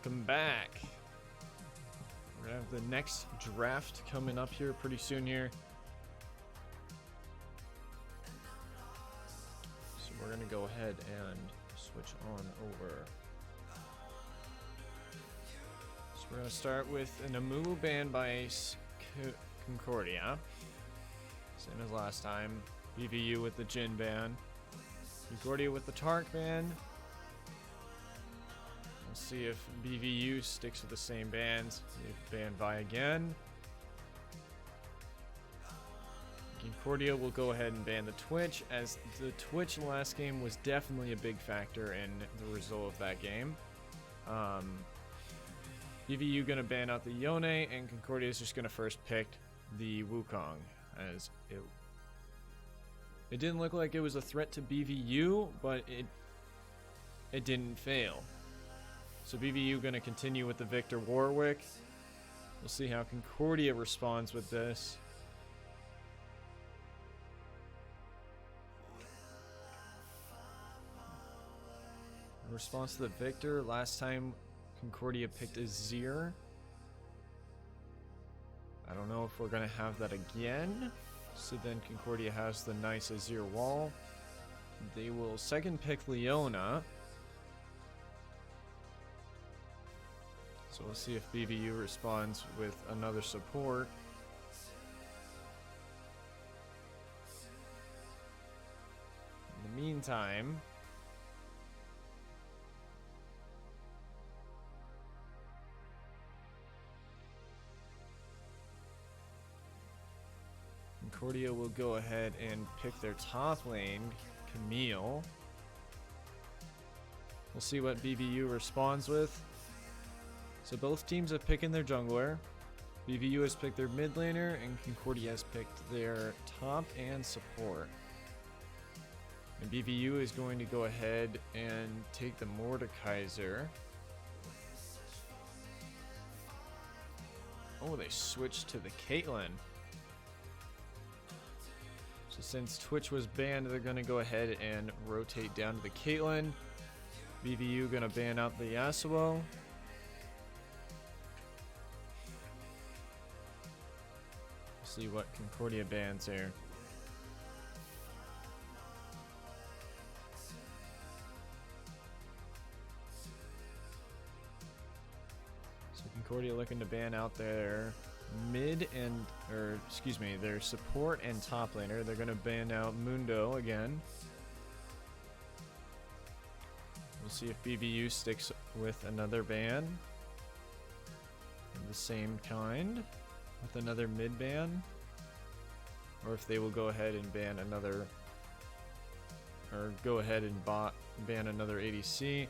Welcome back. We're gonna have the next draft coming up here pretty soon here. So we're gonna go ahead and switch on over. So we're gonna start with an Amu banned by Concordia. Same as last time. BVU with the Jin ban. Concordia with the Tark ban. We'll see if BVU sticks with the same bans. They've banned Vi again. Concordia will go ahead and ban the Twitch, as the Twitch last game was definitely a big factor in the result of that game. BVU gonna ban out the Yone, and Concordia is just gonna first pick the Wukong, as it didn't look like it was a threat to BVU, but it didn't fail. So BVU gonna continue with the Victor Warwick. We'll see how Concordia responds with this. In response to the Victor, last time Concordia picked Azir. I don't know if we're gonna have that again. So then Concordia has the nice Azir wall. They will second pick Leona. So we'll see if BVU responds with another support. In the meantime, Concordia will go ahead and pick their top lane, Camille. We'll see what BVU responds with. So both teams have picked their jungler. BVU has picked their mid laner, and Concordia has picked their top and support. And BVU is going to go ahead and take the Mordekaiser. Oh, they switched to the Caitlyn. So since Twitch was banned, they're going to go ahead and rotate down to the Caitlyn. BVU going to ban out the Yasuo. See what Concordia bans here. So Concordia looking to ban out their mid and, or excuse me, their support and top laner. They're going to ban out Mundo again. We'll see if BVU sticks with another ban of the same kind, with another mid ban, or if they will go ahead and ban another, or go ahead and ban another ADC.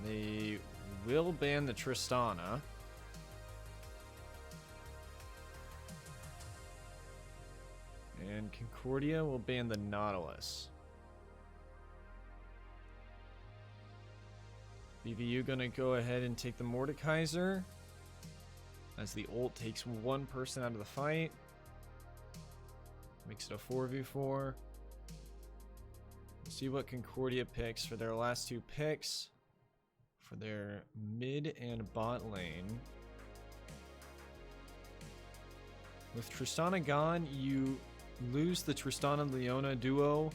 They will ban the Tristana. And Concordia will ban the Nautilus. BVU gonna go ahead and take the Mordekaiser, as the ult takes one person out of the fight. Makes it a 4v4. We'll see what Concordia picks for their last two picks for their mid and bot lane. With Tristana gone, you lose the Tristana-Leona duo.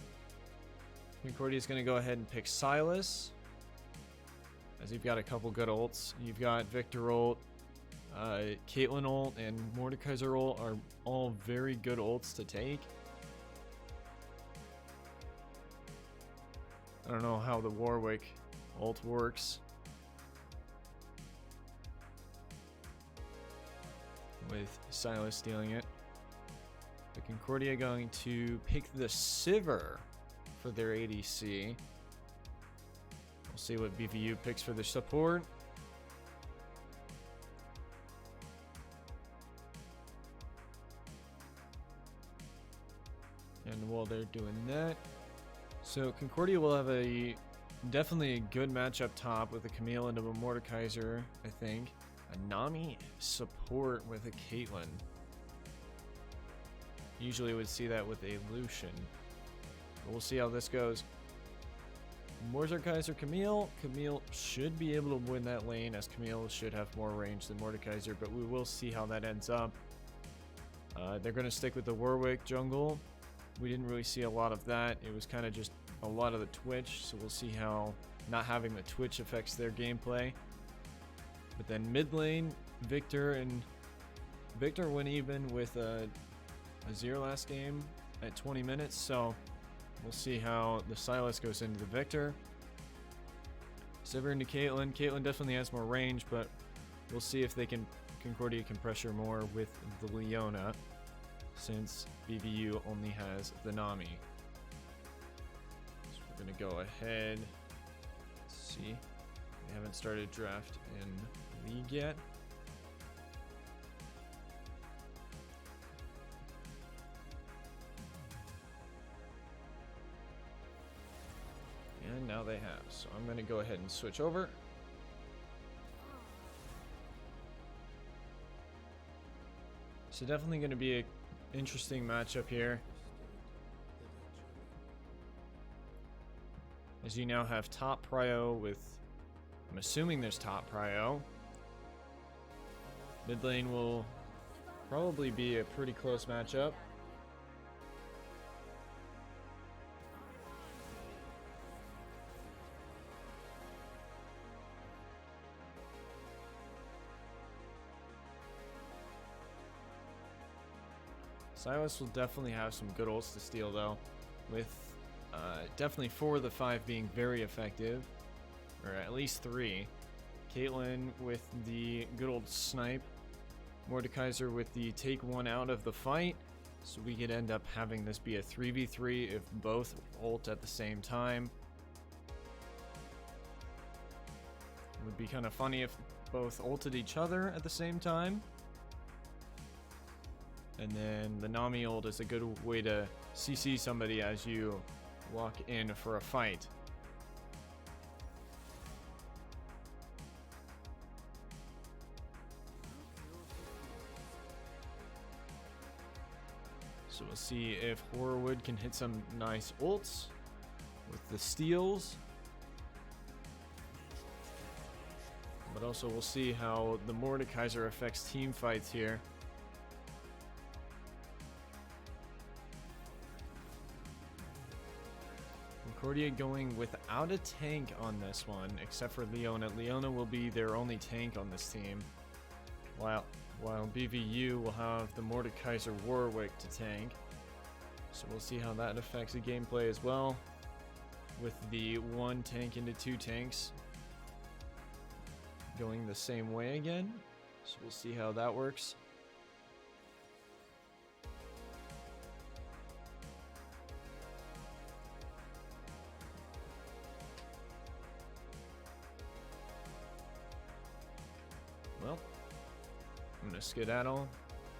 Concordia is going to go ahead and pick Sylas, as you've got a couple good ults. You've got Victor ult, Caitlyn ult, and Mordekaiser ult are all very good ults to take. I don't know how the Warwick ult works with Sylas stealing it. But Concordia going to pick the Sivir for their ADC. We'll see what BVU picks for the support. And while they're doing that, so Concordia will have definitely a good match up top with a Camille and a Mordekaiser, I think. A Nami support with a Caitlyn. Usually would see that with a Lucian. But we'll see how this goes. Mordekaiser, Camille. Camille should be able to win that lane, as Camille should have more range than Mordekaiser, but we will see how that ends up. They're going to stick with the Warwick jungle. We didn't really see a lot of that. It was kind of just a lot of the Twitch, so we'll see how not having the Twitch affects their gameplay. But then mid lane, Victor went even with a Azir last game at 20 minutes, so we'll see how the Sylas goes into the Victor. Sivir into Caitlyn. Caitlyn definitely has more range, but we'll see if Concordia can pressure more with the Leona, since BVU only has the Nami. So we're going to go ahead. Let's see. We haven't started draft in League yet. And now they have. So I'm going to go ahead and switch over. So definitely going to be an interesting matchup here, as you now have top prio with, I'm assuming there's top prio. Mid lane will probably be a pretty close matchup. Sylas will definitely have some good ults to steal, though, with definitely 4 of the 5 being very effective, or at least 3. Caitlyn with the good old snipe, Mordekaiser with the take one out of the fight, so we could end up having this be a 3v3 if both ult at the same time. It would be kind of funny if both ulted each other at the same time. And then the Nami ult is a good way to CC somebody as you walk in for a fight. So we'll see if Horrorwood can hit some nice ults with the steals. But also we'll see how the Mordekaiser affects team fights here. Concordia going without a tank on this one, except for Leona. Leona will be their only tank on this team, while BVU will have the Mordekaiser Warwick to tank. So we'll see how that affects the gameplay as well, with the 1 tank into 2 tanks going the same way again. So we'll see how that works. Well, I'm going to skedaddle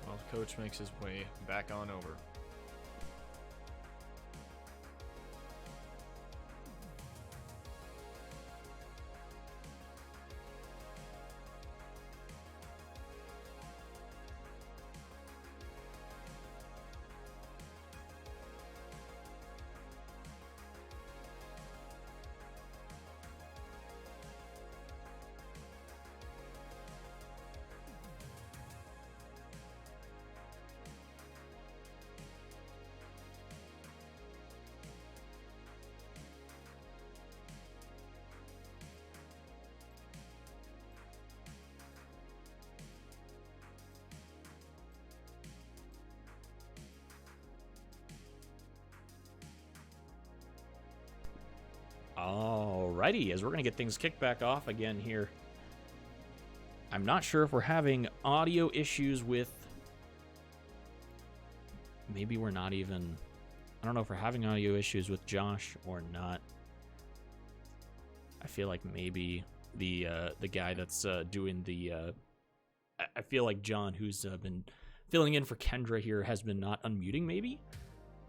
while Coach makes his way back on over. Alrighty, as we're going to get things kicked back off again here. I'm not sure if we're having audio issues with... Maybe we're not even... I don't know if we're having audio issues with Josh or not. I feel like maybe the guy that's doing the... I feel like John, who's been filling in for Kendra here, has been not unmuting, maybe?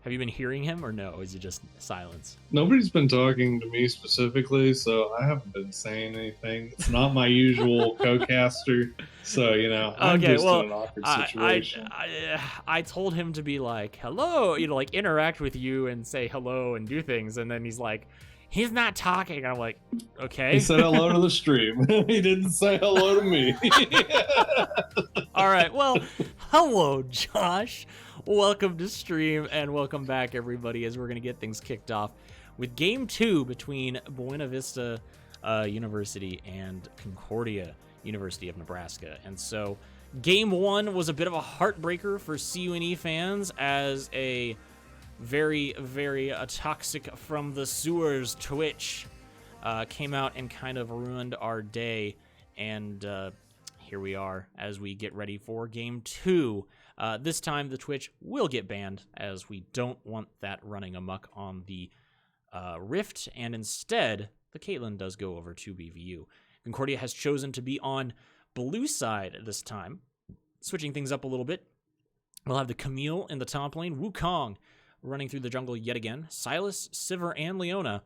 Have you been hearing him, or no? Is it just silence? Nobody's been talking to me specifically, so I haven't been saying anything. It's not my usual co-caster, so, you know, I'm just in an awkward situation. I told him to be like, hello, you know, like interact with you and say hello and do things, and then he's like, he's not talking. I'm like, okay. He said hello to the stream. He didn't say hello to me. All right, well, hello, Josh. Welcome to stream, and welcome back, everybody, as we're going to get things kicked off with Game 2 between Buena Vista University and Concordia University of Nebraska. And so Game 1 was a bit of a heartbreaker for CUNE fans, as a very, very toxic from the sewers Twitch came out and kind of ruined our day. And here we are as we get ready for Game 2. This time the Twitch will get banned, as we don't want that running amok on the Rift, and instead the Caitlyn does go over to BVU. Concordia has chosen to be on blue side this time, switching things up a little bit. We'll have the Camille in the top lane, Wukong running through the jungle yet again, Silas, Sivir, and Leona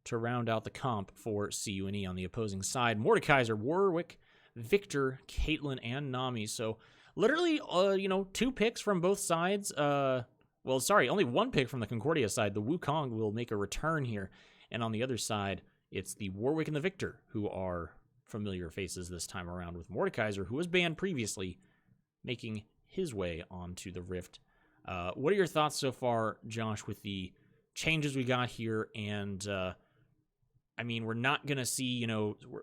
to round out the comp for CUNE. On the opposing side, Mordekaiser, Warwick, Victor, Caitlyn, and Nami. So literally, 2 picks from both sides. Only 1 pick from the Concordia side. The Wukong will make a return here. And on the other side, it's the Warwick and the Victor, who are familiar faces this time around, with Mordekaiser, who was banned previously, making his way onto the Rift. What are your thoughts so far, Josh, with the changes we got here? And, we're not going to see,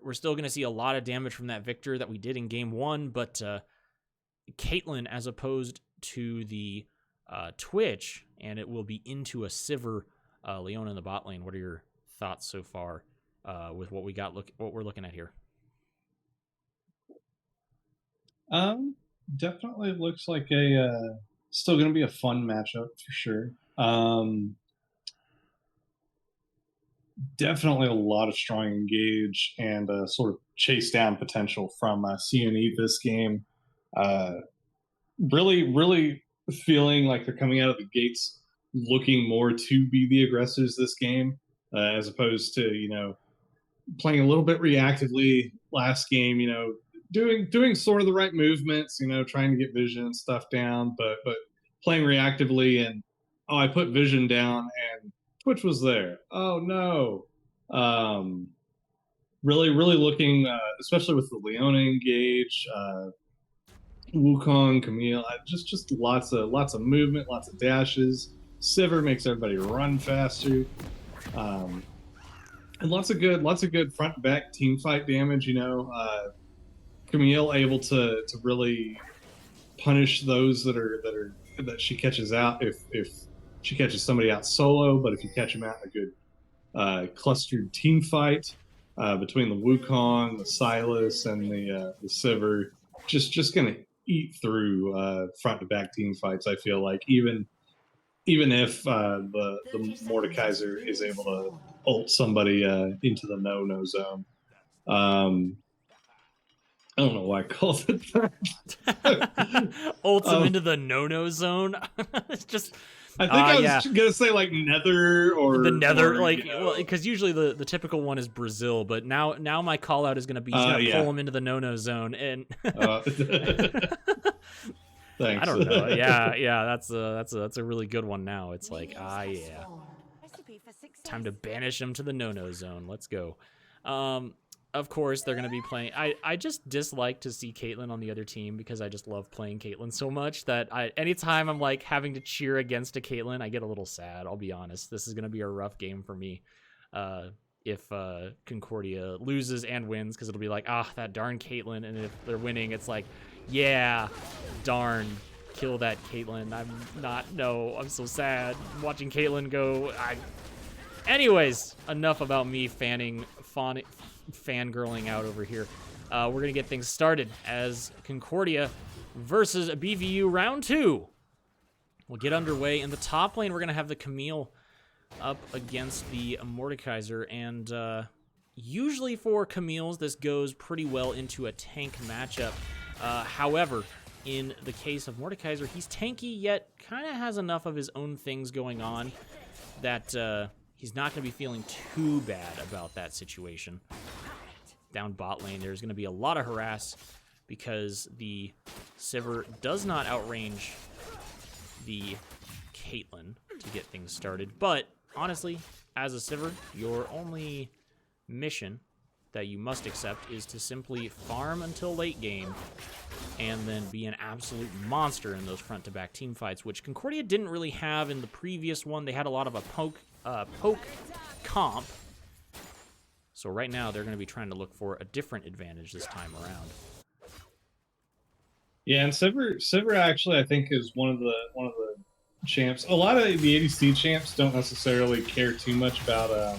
we're still going to see a lot of damage from that Victor that we did in Game 1, but Caitlyn, as opposed to the Twitch, and it will be into a Sivir, Leona in the bot lane. What are your thoughts so far with what we got? What we're looking at here? Definitely looks like still going to be a fun matchup for sure. Definitely a lot of strong engage and sort of chase down potential from CUNE this game. Really feeling like they're coming out of the gates looking more to be the aggressors this game, as opposed to, playing a little bit reactively last game, doing sort of the right movements, trying to get vision and stuff down, but playing reactively, and I put vision down and Twitch was there. Oh no. Really looking, especially with the Leona engage, Wukong, Camille, just lots of movement, lots of dashes. Sivir makes everybody run faster. And lots of good front and back team fight damage, Camille able to really punish those that she catches out if she catches somebody out solo, but if you catch them out in a good clustered team fight between the Wukong, the Silas, and the Sivir, just gonna eat through front to back team fights. I feel like even if the Mordekaiser is able to ult somebody into the no zone. I don't know why I called it that. Ults him into the no zone. It's just. I think I was gonna say like Nether or the Nether, because usually the typical one is Brazil, but now my call out is gonna be he's gonna pull him into the no zone, and thanks. I don't know. Yeah, that's a really good one. Now it's like time to banish him to the no zone. Let's go. Of course, they're going to be playing. I just dislike to see Caitlyn on the other team, because I just love playing Caitlyn so much that anytime I'm like having to cheer against a Caitlyn, I get a little sad. I'll be honest. This is going to be a rough game for me if Concordia loses and wins, because it'll be like, that darn Caitlyn. And if they're winning, it's like, yeah, darn, kill that Caitlyn. I'm so sad. I'm watching Caitlyn go. Anyways, enough about me fangirling out over here. We're going to get things started as Concordia versus BVU round 2. We'll get underway. In the top lane, we're going to have the Camille up against the Mordekaiser. And usually for Camille's, this goes pretty well into a tank matchup. However, in the case of Mordekaiser, he's tanky, yet kind of has enough of his own things going on that he's not going to be feeling too bad about that situation. Down bot lane, there's going to be a lot of harass because the Sivir does not outrange the Caitlyn to get things started. But honestly, as a Sivir, your only mission that you must accept is to simply farm until late game and then be an absolute monster in those front-to-back team fights, which Concordia didn't really have in the previous one. They had a lot of a poke comp. So right now they're going to be trying to look for a different advantage this time around. Yeah, and Sivir actually I think is one of the champs. A lot of the ADC champs don't necessarily care too much about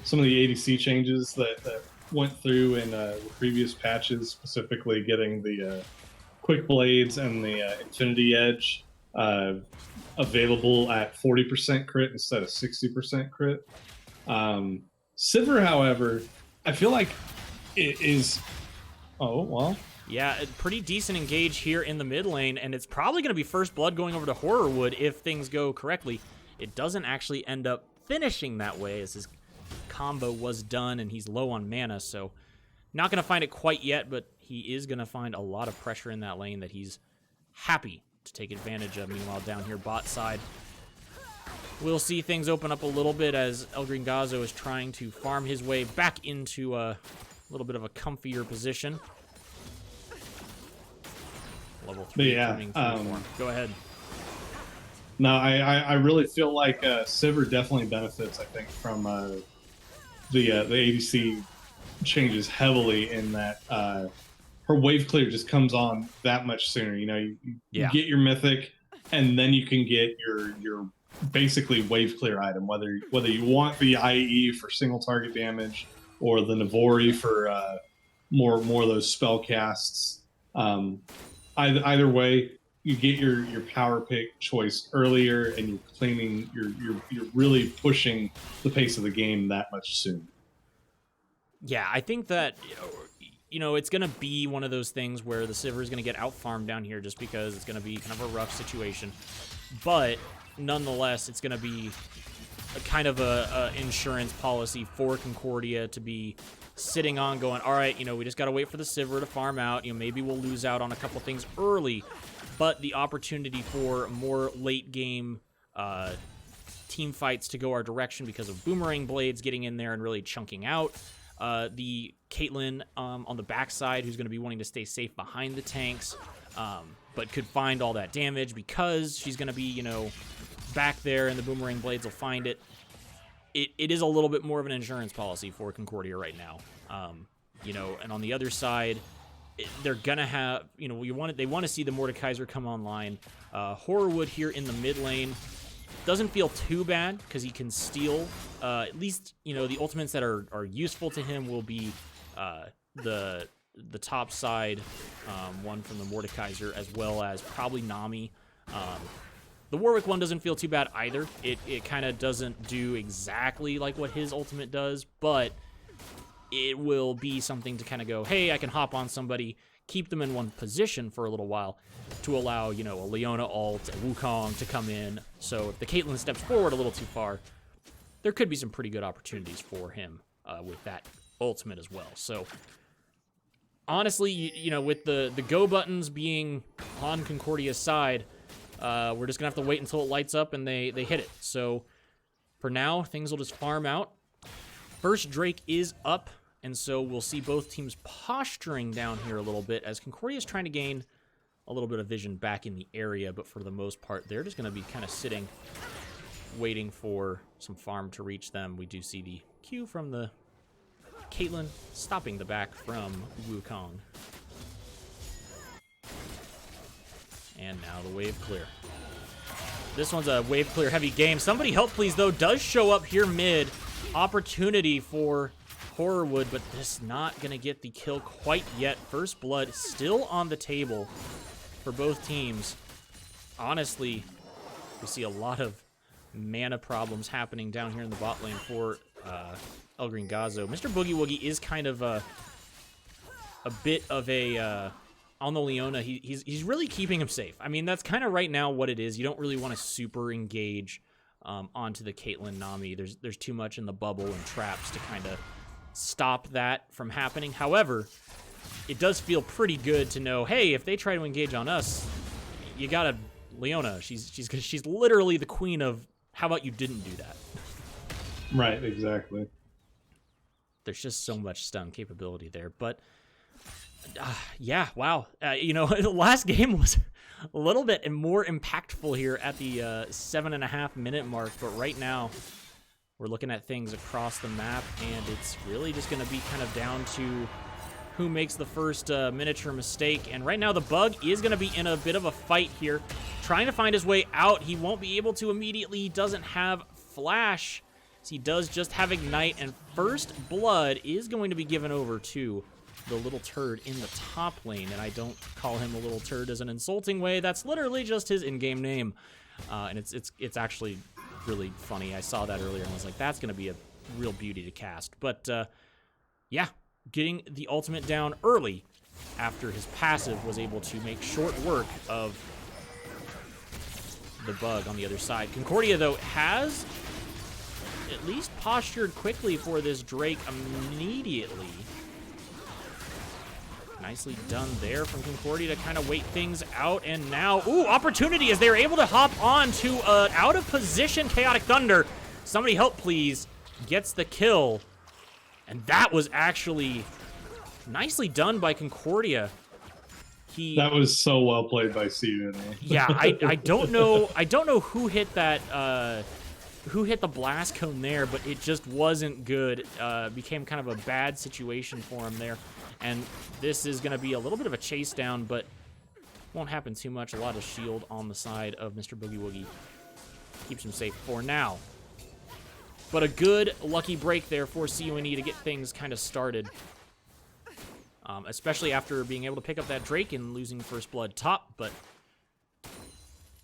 some of the ADC changes that went through in the previous patches, specifically getting the quick blades and the Infinity Edge available at 40% crit instead of 60% crit. Sivir, however, I feel like it is. Oh well. Yeah, a pretty decent engage here in the mid lane, and it's probably going to be first blood going over to Horrorwood if things go correctly. It doesn't actually end up finishing that way, as his combo was done and he's low on mana, so not going to find it quite yet, but he is going to find a lot of pressure in that lane that he's happy to take advantage of. Meanwhile, down here bot side, we'll see things open up a little bit as Elgringazo is trying to farm his way back into a little bit of a comfier position. Level 3 coming through more. Go ahead. No, I really feel like Sivir definitely benefits, I think, from the ADC changes heavily in that her wave clear just comes on that much sooner. You know, you get your mythic, and then you can get your basically wave clear item, whether you want the IE for single target damage or the Navori for more of those spell casts. Either way, you get your power pick choice earlier, and you're claiming you're really pushing the pace of the game that much sooner. Yeah, I think that it's going to be one of those things where the Sivir is going to get out farmed down here just because it's going to be kind of a rough situation. But nonetheless, it's going to be a kind of a insurance policy for Concordia to be sitting on, going, all right, we just got to wait for the Sivir to farm out. Maybe we'll lose out on a couple things early, but the opportunity for more late game team fights to go our direction because of Boomerang Blades getting in there and really chunking out. The Caitlyn on the backside, who's going to be wanting to stay safe behind the tanks, but could find all that damage because she's going to be, back there, and the Boomerang Blades will find it. It is a little bit more of an insurance policy for Concordia right now. And on the other side, they're gonna have, they want to see the Mordekaiser come online. Horrorwood here in the mid lane doesn't feel too bad because he can steal. At least, the ultimates that are useful to him will be the top side one from the Mordekaiser, as well as probably Nami. The Warwick one doesn't feel too bad either. It kind of doesn't do exactly like what his ultimate does, but it will be something to kind of go, hey, I can hop on somebody, keep them in one position for a little while to allow, a Leona ult, a Wukong to come in. So if the Caitlyn steps forward a little too far, there could be some pretty good opportunities for him with that ultimate as well. So honestly, with the go buttons being on Concordia's side, we're just going to have to wait until it lights up and they hit it. So for now, things will just farm out. First Drake is up, and so we'll see both teams posturing down here a little bit as Concordia is trying to gain a little bit of vision back in the area, but for the most part, they're just going to be kind of sitting, waiting for some farm to reach them. We do see the Q from the Caitlyn stopping the back from Wukong. And now the wave clear. This one's a wave clear heavy game. Somebody help please, though, does show up here mid. Opportunity for Horrorwood, but this not going to get the kill quite yet. First blood still on the table for both teams. Honestly, we see a lot of mana problems happening down here in the bot lane for Elgringazo. Mr. Boogie Woogie is kind of a bit of a... on the Leona, he's really keeping him safe. I mean, that's kind of right now what it is. You don't really want to super engage onto the Caitlyn Nami. There's too much in the bubble and traps to kind of stop that from happening. However, it does feel pretty good to know, hey, if they try to engage on us, you got a Leona. She's literally the queen of, how about you didn't do that? Right, exactly. There's just so much stun capability there. But yeah, wow. You know, the last game was a little bit more impactful here at the 7.5 minute mark. But right now, we're looking at things across the map, and it's really just going to be kind of down to who makes the first miniature mistake. And right now, the Bug is going to be in a bit of a fight here, trying to find his way out. He won't be able to immediately. He doesn't have Flash. He does just have Ignite, and First Blood is going to be given over to the little turd in the top lane. And I don't call him a little turd as an insulting way. That's literally just his in-game name. And it's actually really funny. I saw that earlier and was like, that's going to be a real beauty to cast. But yeah, getting the ultimate down early after his passive was able to make short work of the Bug on the other side. Concordia, though, has at least postured quickly for this Drake immediately. Nicely done there from Concordia to kind of wait things out. And now, ooh, opportunity as they're able to hop on to out of position Chaotic Thunder. Somebody help, please. Gets the kill. And that was actually nicely done by Concordia. That was so well played by CUNE. Yeah, I don't know who hit that who hit the blast cone there, but it just wasn't good. Became kind of a bad situation for him there. And this is going to be a little bit of a chase down, but won't happen too much. A lot of shield on the side of Mr. Boogie Woogie. Keeps him safe for now. But a good lucky break there for CUNE to get things kind of started. Especially after being able to pick up that Drake and losing First Blood top. But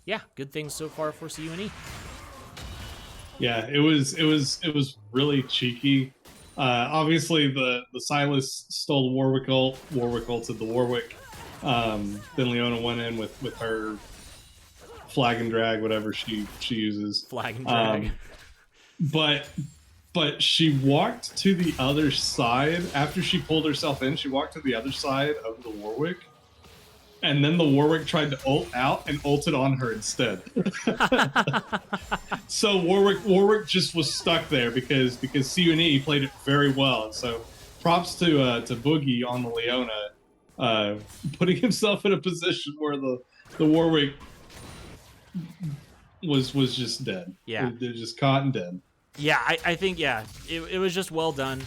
yeah, good things so far for CUNE. Yeah, it was really cheeky. Obviously, the Silas stole the Warwick ult. Warwick ulted the Warwick. Then Leona went in with her flag and drag, whatever she uses. Flag and drag. But she walked to the other side after she pulled herself in. She walked to the other side of the Warwick, and then the Warwick tried to ult out and ulted on her instead. So Warwick just was stuck there because CUNE played it very well. And so props to Boogie on the Leona, putting himself in a position where the Warwick was just dead. Yeah, they're just caught and dead. Yeah, I think, yeah, it was just well done.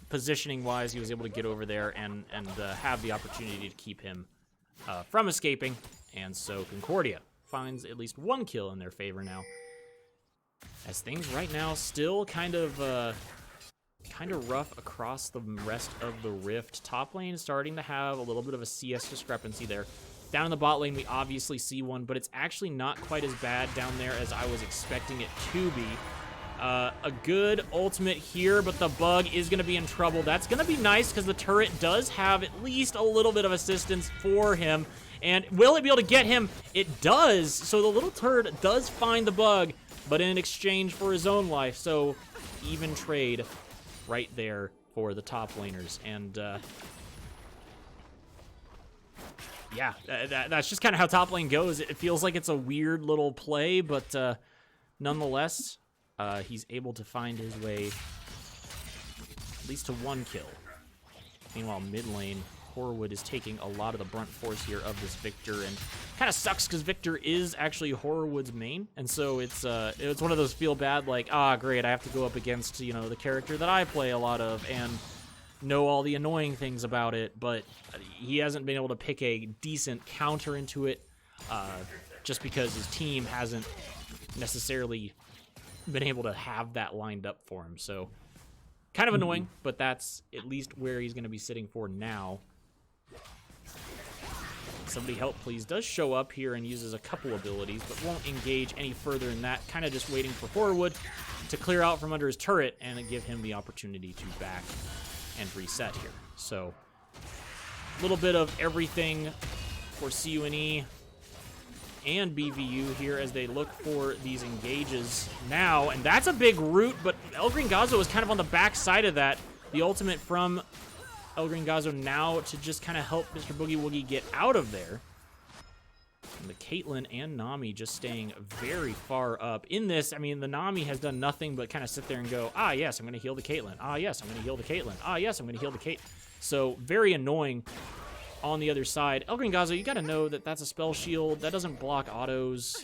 Positioning-wise, he was able to get over there and have the opportunity to keep him from escaping. And so Concordia finds at least one kill in their favor now. As things right now still kind of rough across the rest of the Rift. Top lane is starting to have a little bit of a CS discrepancy there. Down in the bot lane, we obviously see one, but it's actually not quite as bad down there as I was expecting it to be. A good ultimate here, but the Bug is going to be in trouble. That's going to be nice because the turret does have at least a little bit of assistance for him. And will it be able to get him? It does. So the little turret does find the Bug, but in exchange for his own life. So even trade right there for the top laners. And yeah, that's just kind of how top lane goes. It feels like it's a weird little play, but nonetheless, he's able to find his way at least to one kill. Meanwhile, mid lane, Horwood is taking a lot of the brunt force here of this Victor, and kind of sucks because Victor is actually Horwood's main, and so it's one of those feel bad, like, great, I have to go up against, you know, the character that I play a lot of and know all the annoying things about it, but he hasn't been able to pick a decent counter into it, just because his team hasn't necessarily been able to have that lined up for him. So kind of annoying, but that's at least where he's going to be sitting for now. Somebody help please does show up here and uses a couple abilities, but won't engage any further in that. Kind of just waiting for Horwood to clear out from under his turret and give him the opportunity to back and reset here. So a little bit of everything for CUNE and BVU here as they look for these engages now. And that's a big root, but El Gringazo is kind of on the back side of that. The ultimate from El Gringazo now to just kind of help Mr. Boogie Woogie get out of there. And the Caitlyn and Nami just staying very far up. In this, I mean, the Nami has done nothing but kind of sit there and go, ah, yes, I'm going to heal the Caitlyn. Ah, yes, I'm going to heal the Caitlyn. Ah, yes, I'm going to heal the Caitlyn. So, very annoying on the other side. El Gringazo, you got to know that that's a spell shield. That doesn't block autos.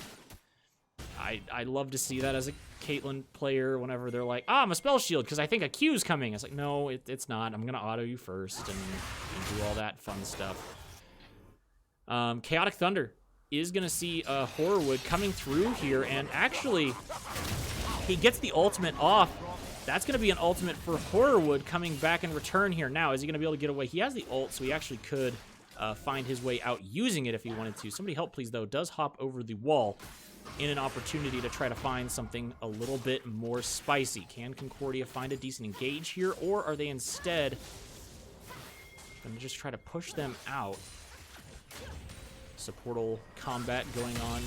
I love to see that as a Caitlyn player whenever they're like, ah, I'm a spell shield because I think a Q's coming. It's like, no, it's not. I'm going to auto you first and do all that fun stuff. Chaotic Thunder is going to see Horrorwood coming through here, and actually, he gets the ultimate off. That's going to be an ultimate for Horrorwood coming back in return here. Now, is he going to be able to get away? He has the ult, so he actually could find his way out using it if he wanted to. Somebody help, please, though. Does hop over the wall in an opportunity to try to find something a little bit more spicy. Can Concordia find a decent engage here, or are they instead going to just try to push them out? Supportal combat going on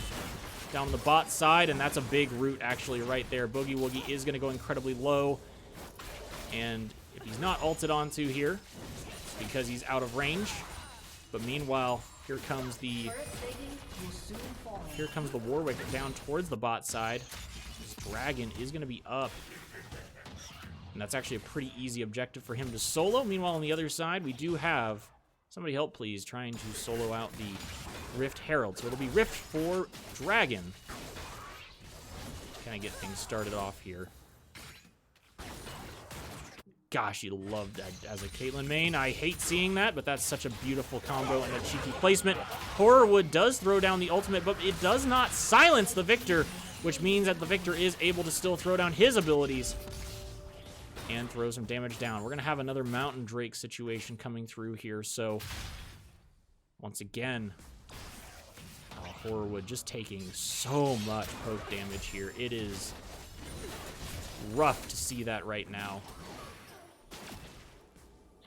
down on the bot side, and that's a big root actually right there. Boogie Woogie is going to go incredibly low, and if he's not ulted onto here, it's because he's out of range. But meanwhile, here comes the Warwick down towards the bot side. This dragon is going to be up, and that's actually a pretty easy objective for him to solo. Meanwhile, on the other side, we do have somebody help, please, trying to solo out the Rift Herald. So it'll be Rift for Dragon. Kind of get things started off here. Gosh, you love that as a Caitlyn main. I hate seeing that, but that's such a beautiful combo and a cheeky placement. Horrorwood does throw down the ultimate, but it does not silence the Victor, which means that the Victor is able to still throw down his abilities and throw some damage down. We're going to have another Mountain Drake situation coming through here, so once again, Horrorwood just taking so much poke damage here. It is rough to see that right now.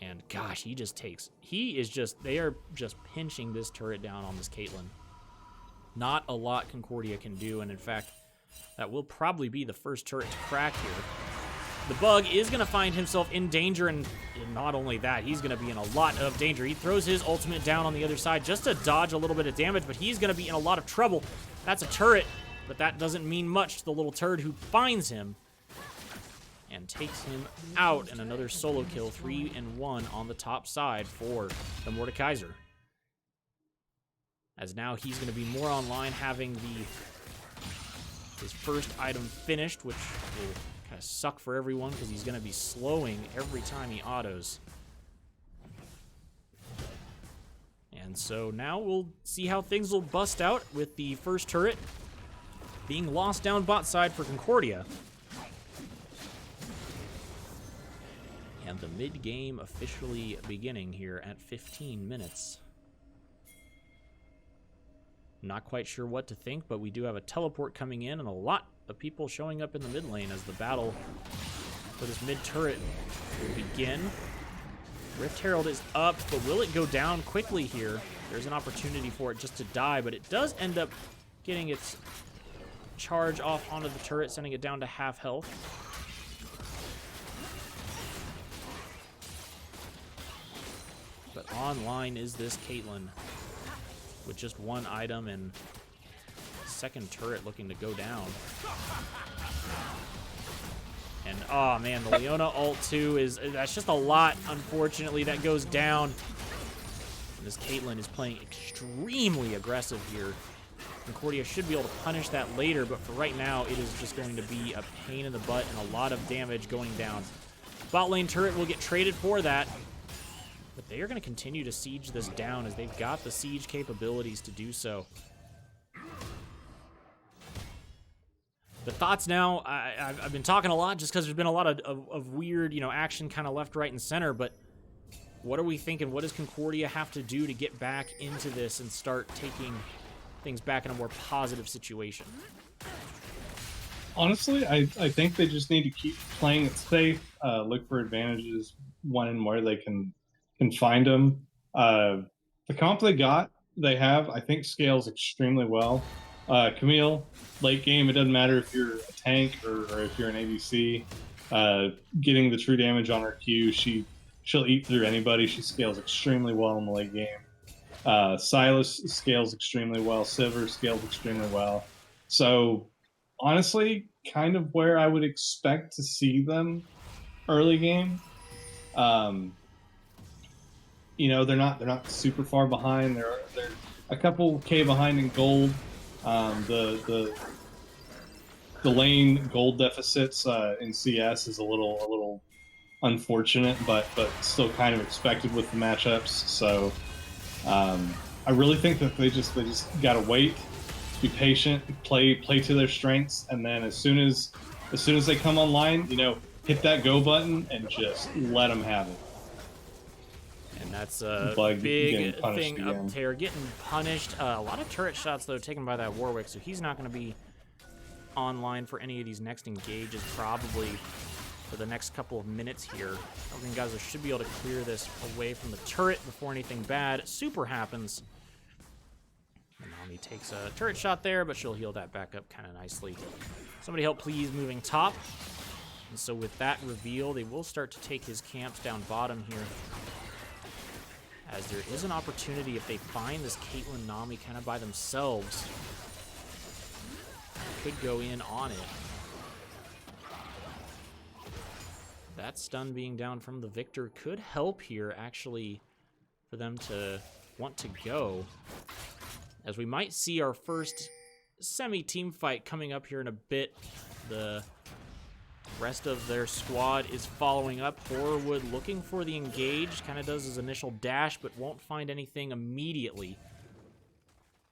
And gosh, they are just pinching this turret down on this Caitlyn. Not a lot Concordia can do, and in fact, that will probably be the first turret to crack here. The Bug is going to find himself in danger, and not only that, he's going to be in a lot of danger. He throws his ultimate down on the other side just to dodge a little bit of damage, but he's going to be in a lot of trouble. That's a turret, but that doesn't mean much to the little turd who finds him and takes him out, and another solo kill, 3-1 on the top side for the Mordekaiser. As now he's going to be more online, having his first item finished, which will kind of suck for everyone because he's going to be slowing every time he autos. And so now we'll see how things will bust out with the first turret being lost down bot side for Concordia. And the mid-game officially beginning here at 15 minutes. Not quite sure what to think, but we do have a teleport coming in and a lot of people showing up in the mid lane as the battle for this mid turret will begin. Rift Herald is up, but will it go down quickly here? There's an opportunity for it just to die, but it does end up getting its charge off onto the turret, sending it down to half health. But online is this Caitlyn with just one item and second turret looking to go down. And oh man, the Leona ult too that's just a lot, unfortunately, that goes down. And this Caitlyn is playing extremely aggressive here. Concordia should be able to punish that later, but for right now, it is just going to be a pain in the butt and a lot of damage going down. Bot lane turret will get traded for that. But they are going to continue to siege this down as they've got the siege capabilities to do so. The thoughts now, I've been talking a lot just because there's been a lot of weird, action kind of left, right, and center, but what are we thinking? What does Concordia have to do to get back into this and start taking things back in a more positive situation? Honestly, I think they just need to keep playing it safe, look for advantages when and where they can find them. The comp they have, I think, scales extremely well. Camille, late game, it doesn't matter if you're a tank or if you're an ABC. Getting the true damage on her Q, she'll eat through anybody. She scales extremely well in the late game. Silas scales extremely well. Sivir scales extremely well. So honestly, kind of where I would expect to see them early game. Um, they're not super far behind. They're a couple K behind in gold. The lane gold deficits in CS is a little unfortunate, but still kind of expected with the matchups. So I really think that they just gotta wait, be patient, play to their strengths, and then as soon as they come online, hit that go button and just let them have it. And that's a Bug big getting punished thing again. up there, getting punished. A lot of turret shots, though, taken by that Warwick, so he's not going to be online for any of these next engages, probably for the next couple of minutes here. I think guys should be able to clear this away from the turret before anything bad super happens. And Nami takes a turret shot there, but she'll heal that back up kind of nicely. Somebody help, please, moving top. And so with that reveal, they will start to take his camps down bottom here, as there is an opportunity if they find this Caitlyn Nami kind of by themselves. Could go in on it. That stun being down from the Victor could help here, actually, for them to want to go, as we might see our first semi-team fight coming up here in a bit. The rest of their squad is following up. Horrorwood looking for the engage, kind of does his initial dash, but won't find anything immediately.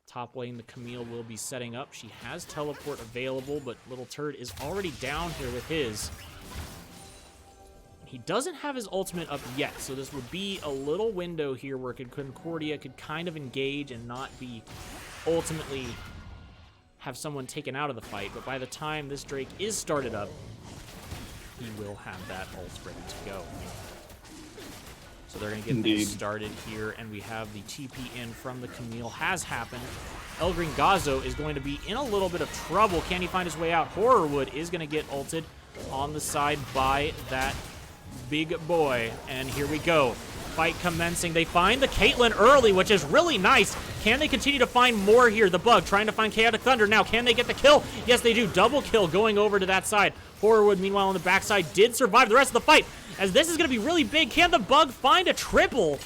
Top lane, the Camille will be setting up. She has teleport available, but Little Turd is already down here with his. He doesn't have his ultimate up yet, so this would be a little window here where Concordia could kind of engage and not be ultimately have someone taken out of the fight. But by the time this Drake is started up, he will have that ult ready to go. So they're going to get things started here, and we have the TP in from the Camille has happened. El Gringazo is going to be in a little bit of trouble. Can he find his way out? Horrorwood is going to get ulted on the side by that big boy, and here we go. Fight commencing. They find the Caitlyn early, which is really nice. Can they continue to find more here? The Bug trying to find Chaotic Thunder. Now, can they get the kill? Yes, they do. Double kill going over to that side. Horrorwood, meanwhile, on the backside, did survive the rest of the fight, as this is going to be really big. Can the Bug find a triple?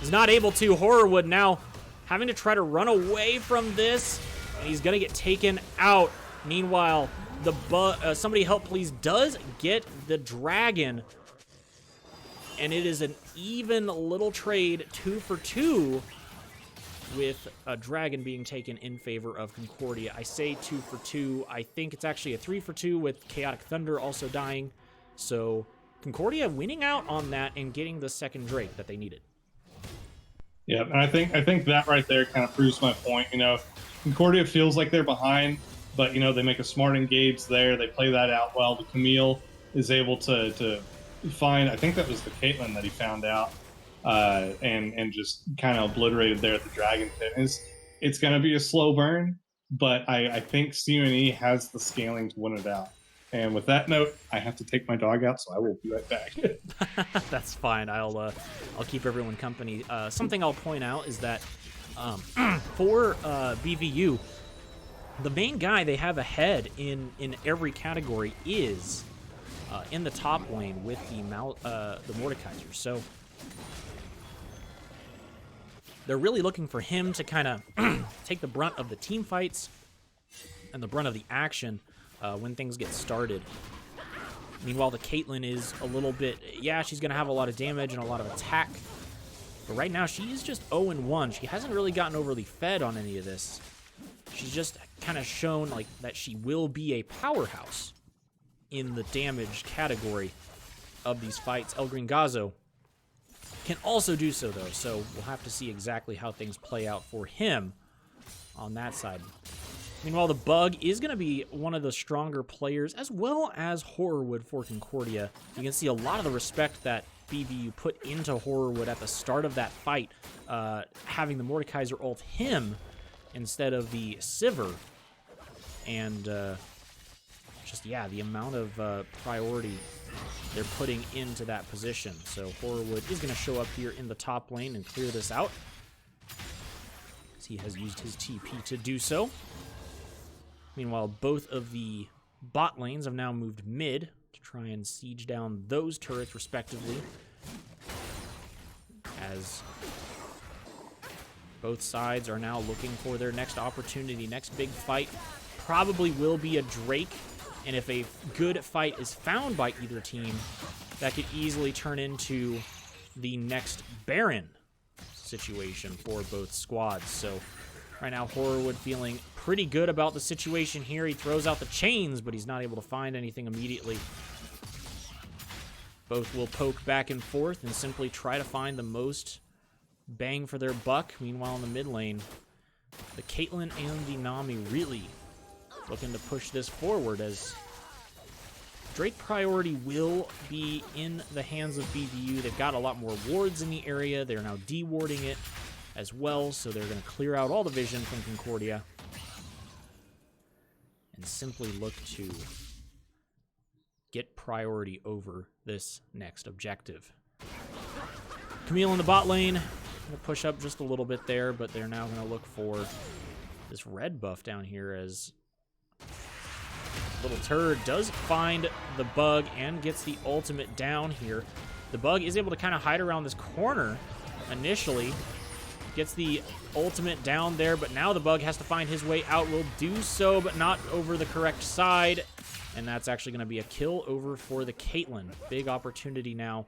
He's not able to. Horrorwood now having to try to run away from this, and he's going to get taken out. Meanwhile, the Bug, somebody help please, does get the dragon, and it is an even little trade, 2 for 2, with a dragon being taken in favor of Concordia. I say 2 for 2. I think it's actually a 3 for 2 with Chaotic Thunder also dying. So Concordia winning out on that and getting the second Drake that they needed. Yeah, and I think that right there kind of proves my point. Concordia feels like they're behind, but they make a smart engage there. They play that out well. The Camille is able to find, I think that was the Caitlyn that he found out, and just kind of obliterated there at the Dragon Pit. It's going to be a slow burn, but I think CUNE has the scaling to win it out. And with that note, I have to take my dog out, so I will be right back. That's fine. I'll keep everyone company. Something I'll point out is that for BVU, the main guy they have ahead in every category is in the top lane with the Mordekaiser. So they're really looking for him to kind of take the brunt of the team fights and the brunt of the action when things get started. Meanwhile, the Caitlyn is a little bit, she's going to have a lot of damage and a lot of attack. But right now, she is just 0-1. She hasn't really gotten overly fed on any of this. She's just kind of shown like that she will be a powerhouse in the damage category of these fights. El Gringazo can also do so, though, so we'll have to see exactly how things play out for him on that side. Meanwhile, the Bug is going to be one of the stronger players, as well as Horrorwood for Concordia. You can see a lot of the respect that BVU put into Horrorwood at the start of that fight, having the Mordekaiser ult him instead of the Sivir. And the amount of priority they're putting into that position. So Horrorwood is going to show up here in the top lane and clear this out. as he has used his TP to do so. Meanwhile, both of the bot lanes have now moved mid to try and siege down those turrets respectively, as both sides are now looking for their next opportunity. Next big fight probably will be a Drake, and if a good fight is found by either team, that could easily turn into the next Baron situation for both squads. So right now, Horrorwood feeling pretty good about the situation here. He throws out the chains, but he's not able to find anything immediately. Both will poke back and forth and simply try to find the most bang for their buck. Meanwhile, in the mid lane, the Caitlyn and the Nami really looking to push this forward, as Drake priority will be in the hands of BVU. They've got a lot more wards in the area. They're now dewarding it as well, so they're going to clear out all the vision from Concordia and simply look to get priority over this next objective. Camille in the bot lane, going to push up just a little bit there, but they're now going to look for this red buff down here, as Little Turd does find the bug and gets the ultimate down here. The bug is able to kind of hide around this corner initially, gets the ultimate down there, but now the bug has to find his way out. Will do so, but not over the correct side, and that's actually going to be a kill over for the Caitlyn. Big opportunity now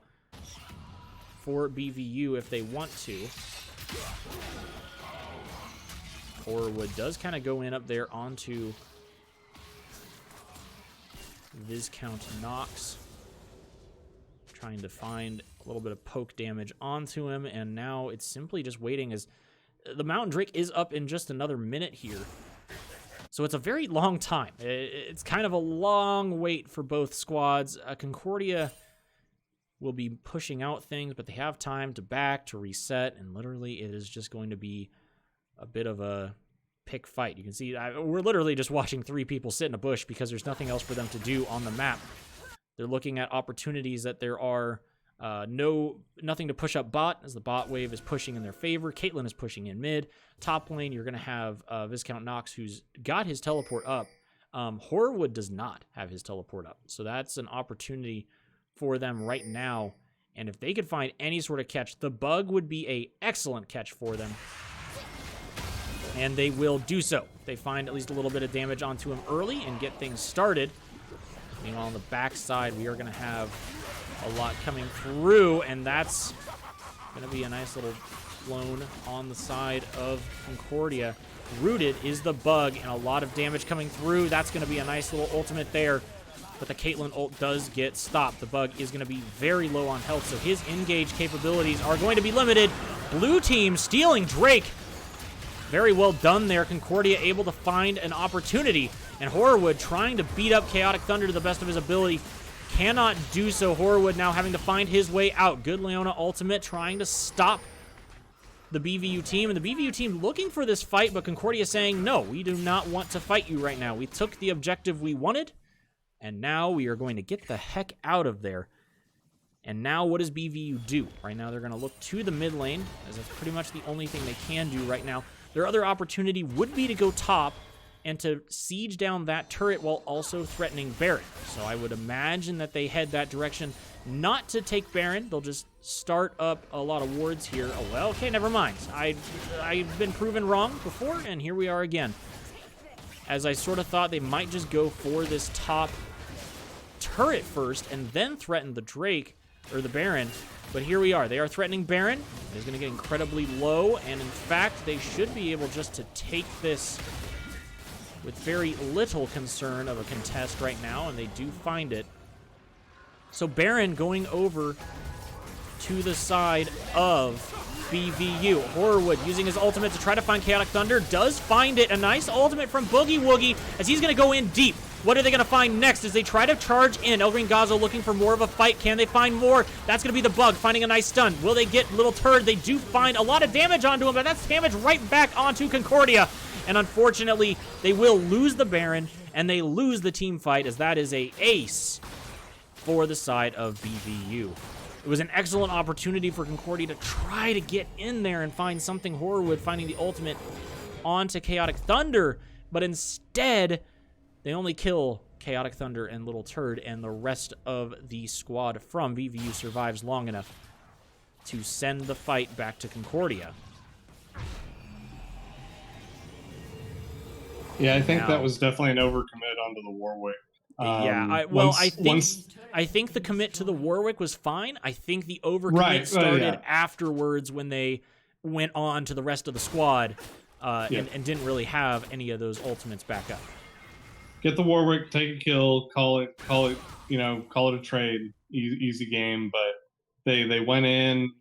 for BVU if they want to. Horrorwood does kind of go in up there onto Viscount Nox, trying to find a little bit of poke damage onto him, and now it's simply just waiting, as the Mountain Drake is up in just another minute here. So it's a very long time. It's kind of a long wait for both squads. Concordia will be pushing out things, but they have time to back, to reset, and literally it is just going to be a bit of a pick fight. You can see we're literally just watching three people sit in a bush because there's nothing else for them to do on the map. They're looking at opportunities that there are nothing to push up bot, as the bot wave is pushing in their favor. Caitlyn is pushing in mid. Top lane, you're going to have Viscount Nox, who's got his teleport up. Horrorwood does not have his teleport up, so that's an opportunity for them right now. And if they could find any sort of catch, the bug would be an excellent catch for them, and they will do so. They find at least a little bit of damage onto him early and get things started. Meanwhile, on the backside, we are going to have a lot coming through, and that's going to be a nice little clone on the side of Concordia. Rooted is the bug, and a lot of damage coming through. That's going to be a nice little ultimate there, but the Caitlyn ult does get stopped. The bug is going to be very low on health, so his engage capabilities are going to be limited. Blue team stealing Drake. Very well done there. Concordia able to find an opportunity, and Horrorwood trying to beat up Chaotic Thunder to the best of his ability. Cannot do so. Horrorwood now having to find his way out. Good Leona ultimate trying to stop the BVU team, and the BVU team looking for this fight, but Concordia saying, no, we do not want to fight you right now. We took the objective we wanted, and now we are going to get the heck out of there. And now what does BVU do? Right now they're going to look to the mid lane, as that's pretty much the only thing they can do right now. Their other opportunity would be to go top and to siege down that turret while also threatening Baron. So I would imagine that they head that direction, not to take Baron. They'll just start up a lot of wards here. Oh, well, okay, never mind. I've been proven wrong before, and here we are again. As I sort of thought they might just go for this top turret first and then threaten the Drake, or the Baron. But here we are. They are threatening Baron. He's going to get incredibly low, and in fact, they should be able just to take this with very little concern of a contest right now, and they do find it. So Baron going over to the side of BVU. Horrorwood using his ultimate to try to find Chaotic Thunder. Does find it. A nice ultimate from Boogie Woogie, as he's going to go in deep. What are they going to find next as they try to charge in? El Green Gazo looking for more of a fight. Can they find more? That's going to be the bug, finding a nice stun. Will they get Little Turd? They do find a lot of damage onto him, but that's damage right back onto Concordia. And unfortunately, they will lose the Baron, and they lose the team fight, as that is a ace for the side of BVU. It was an excellent opportunity for Concordia to try to get in there and find something Horrorwood finding the ultimate onto Chaotic Thunder, but instead, they only kill Chaotic Thunder and Little Turd, and the rest of the squad from BVU survives long enough to send the fight back to Concordia. Yeah, I think Now- that was definitely an overcommit onto the Warwick. I think the commit to the Warwick was fine. I think the overcommit Right, started yeah. afterwards when they went on to the rest of the squad and didn't really have any of those ultimates back up. Get the Warwick, take a kill, call it, call it a trade, easy game. But they went in,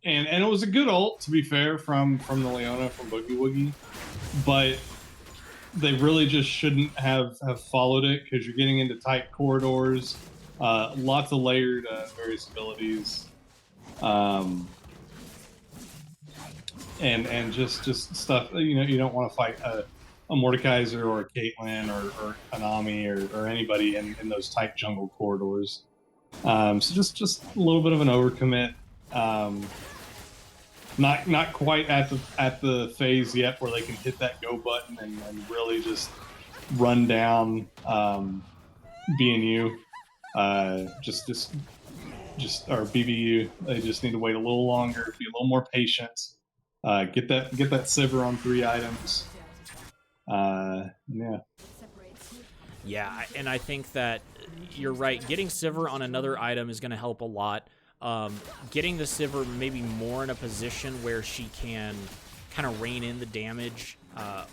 and it was a good ult, to be fair, from the Leona, from Boogie Woogie, but they really just shouldn't have followed it, because you're getting into tight corridors, lots of layered various abilities, and just stuff. You don't want to fight a Mordekaiser or a Caitlyn or an Ami or anybody in those tight jungle corridors. So just a little bit of an overcommit. Not quite at the phase yet where they can hit that go button and really just run down BNU. Just or BVU. They just need to wait a little longer, be a little more patient. Get that Sivir on 3 items. Yeah, and I think that you're right. Getting Sivir on another item is going to help a lot. Getting the Sivir maybe more in a position where she can kind of rein in the damage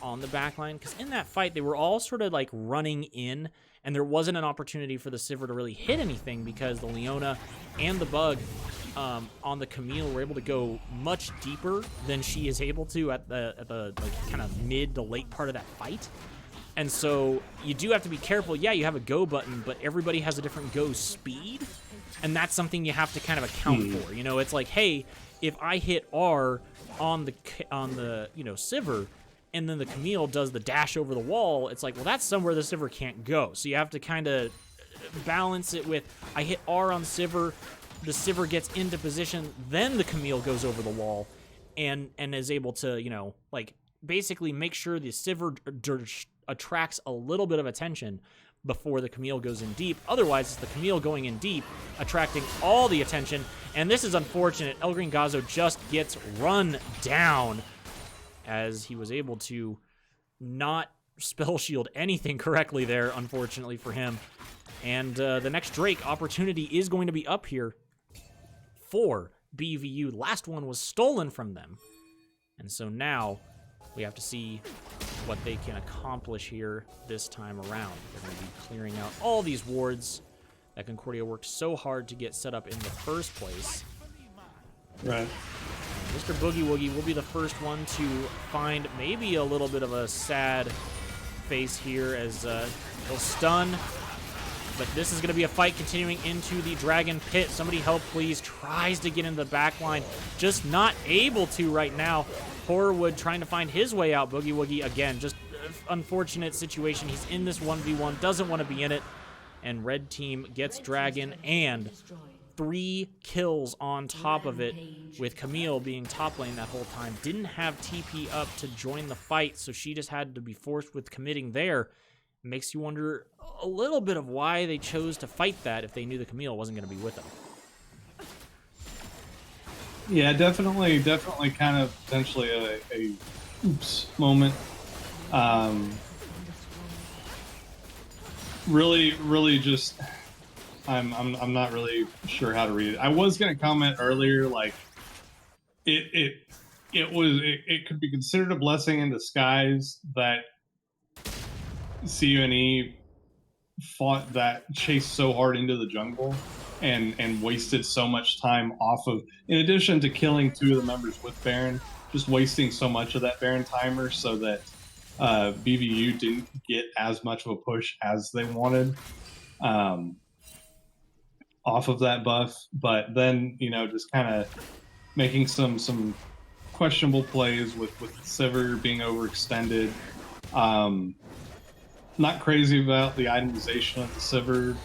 on the backline, because in that fight they were all sort of like running in, and there wasn't an opportunity for the Sivir to really hit anything because the Leona and the Bug on the Camille were able to go much deeper than she is able to at the like kind of mid to late part of that fight. And so you do have to be careful. Yeah, you have a go button, but everybody has a different go speed, and that's something you have to kind of account for. You know, it's like, hey, if I hit R on the Sivir, and then the Camille does the dash over the wall, it's like, well, that's somewhere the Sivir can't go. So you have to kind of balance it with, I hit R on Sivir, the Sivir gets into position, then the Camille goes over the wall, and is able to, like, basically make sure the Sivir attracts a little bit of attention before the Camille goes in deep. Otherwise, it's the Camille going in deep, attracting all the attention. And this is unfortunate. El Green Gazo just gets run down as he was able to not spell shield anything correctly there, unfortunately for him. And the next Drake opportunity is going to be up here for BVU. Last one was stolen from them. And so now we have to see what they can accomplish here this time around. They're going to be clearing out all these wards that Concordia worked so hard to get set up in the first place. Right. Mr. Boogie Woogie will be the first one to find maybe a little bit of a sad face here as he'll stun. But this is going to be a fight continuing into the Dragon Pit. Somebody help, please. Tries to get into the back line. Just not able to right now. Horrorwood trying to find his way out. Boogie Woogie, again, just unfortunate situation. He's in this 1v1, doesn't want to be in it. And red team gets Dragon and 3 kills on top of it, with Camille being top lane that whole time. Didn't have TP up to join the fight, so she just had to be forced with committing there. Makes you wonder a little bit of why they chose to fight that if they knew the Camille wasn't going to be with them. Yeah, definitely kind of potentially a oops moment. Really just I'm not really sure how to read it. I was gonna comment earlier, like it could be considered a blessing in disguise that CUNE fought that chase so hard into the jungle and wasted so much time off of, in addition to killing 2 of the members with Baron, just wasting so much of that Baron timer so that BVU didn't get as much of a push as they wanted off of that buff. But then, just kind of making some questionable plays with Sivir being overextended. Not crazy about the itemization of the Sivir.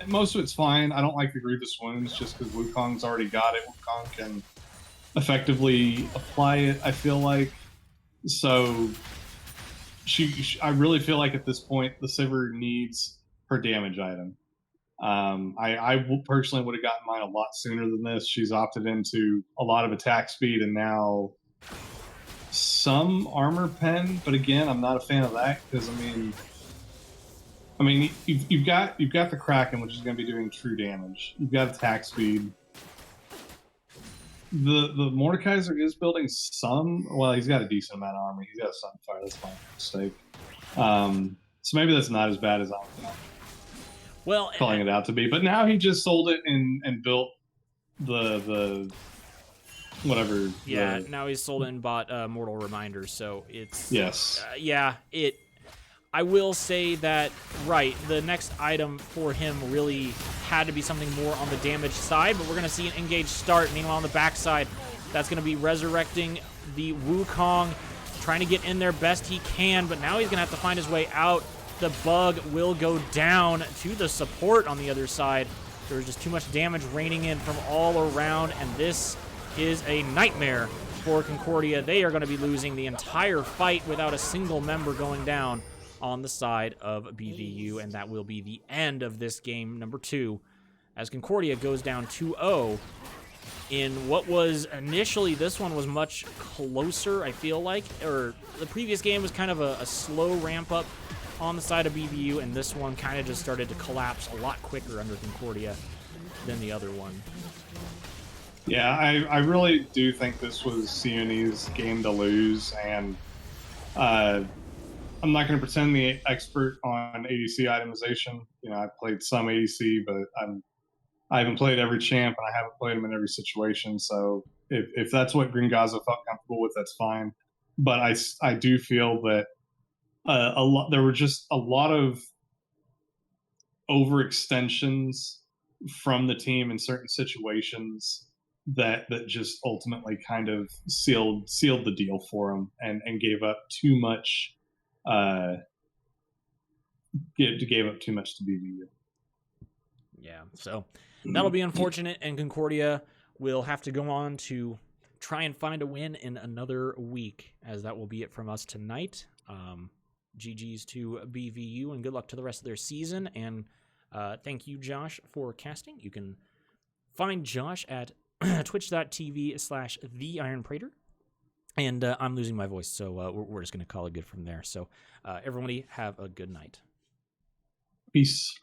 most of it's fine. I don't like the Grievous Wounds just because Wukong's already got it. Wukong can effectively apply it, I feel like. So I really feel like at this point the Sivir needs her damage item. Personally would have gotten mine a lot sooner than this. She's opted into a lot of attack speed and now some armor pen, but again, I'm not a fan of that because I mean, you've got the Kraken, which is going to be doing true damage. You've got attack speed. The Mordekaiser is building some. Well, he's got a decent amount of armor. He's got a Sunfire. That's my mistake. So maybe that's not as bad as I'm calling it out to be. But now he just sold it and built the whatever. Yeah, now he's sold it and bought Mortal Reminders. So it's yes, I will say that, right, the next item for him really had to be something more on the damage side, but we're going to see an engage start. Meanwhile, on the backside, that's going to be resurrecting the Wukong, trying to get in there best he can, but now he's going to have to find his way out. The bug will go down to the support on the other side. There's just too much damage raining in from all around, and this is a nightmare for Concordia. They are going to be losing the entire fight without a single member going down on the side of BVU, and that will be the end of this game number 2 as Concordia goes down 2-0 in what was initially, this one was much closer, I feel like, or the previous game was kind of a slow ramp up on the side of BVU, and this one kind of just started to collapse a lot quicker under Concordia than the other one. Yeah, I really do think this was CUNE's game to lose, and I'm not going to pretend the expert on ADC itemization. You know, I've played some ADC, but I haven't played every champ, and I haven't played them in every situation. So if that's what Gringaza felt comfortable with, that's fine. But I do feel that there were just a lot of overextensions from the team in certain situations that just ultimately kind of sealed the deal for them and gave up too much. Gave up too much to BVU. Yeah, so that'll be unfortunate, and Concordia will have to go on to try and find a win in another week, as that will be it from us tonight. GG's to BVU, and good luck to the rest of their season, and thank you, Josh, for casting. You can find Josh at twitch.tv/theironprater. And I'm losing my voice, so we're just going to call it good from there. So everybody have a good night. Peace.